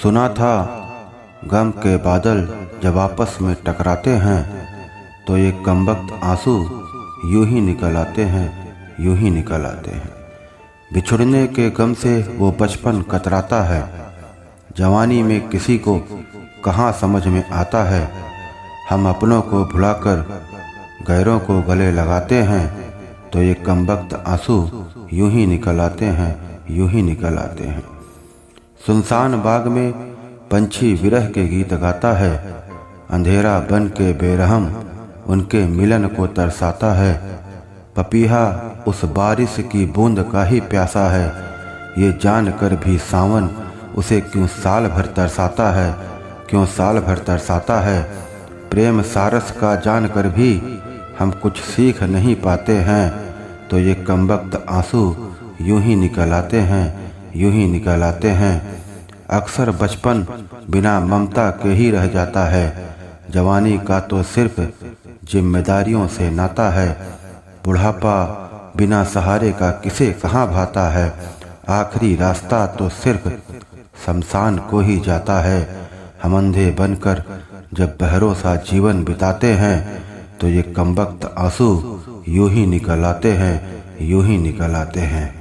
सुना था गम के बादल जब आपस में टकराते हैं तो ये कमबख्त आंसू यूं ही निकल आते हैं, यूं ही निकल आते हैं। बिछुड़ने के गम से वो बचपन कतराता है, जवानी में किसी को कहाँ समझ में आता है। हम अपनों को भुलाकर गैरों को गले लगाते हैं तो ये कमबख्त आंसू यूं ही निकल आते हैं, यूं ही निकल आते हैं। सुनसान बाग में पंछी विरह के गीत गाता है, अंधेरा बन के बेरहम उनके मिलन को तरसाता है। पपीहा उस बारिश की बूंद का ही प्यासा है, ये जान कर भी सावन उसे क्यों साल भर तरसाता है, क्यों साल भर तरसाता है। प्रेम सारस का जान कर भी हम कुछ सीख नहीं पाते हैं तो ये कमबख्त आंसू यूं ही निकल आते हैं, यूं ही निकल आते हैं। अक्सर बचपन बिना ममता के ही रह जाता है, जवानी का तो सिर्फ जिम्मेदारियों से नाता है। बुढ़ापा बिना सहारे का किसे कहाँ भाता है, आखिरी रास्ता तो सिर्फ शमशान को ही जाता है। हम अंधे बनकर जब बहरों सा जीवन बिताते हैं तो ये कमबख्त आंसू यूं ही निकल आते हैं, यूं ही निकल आते हैं।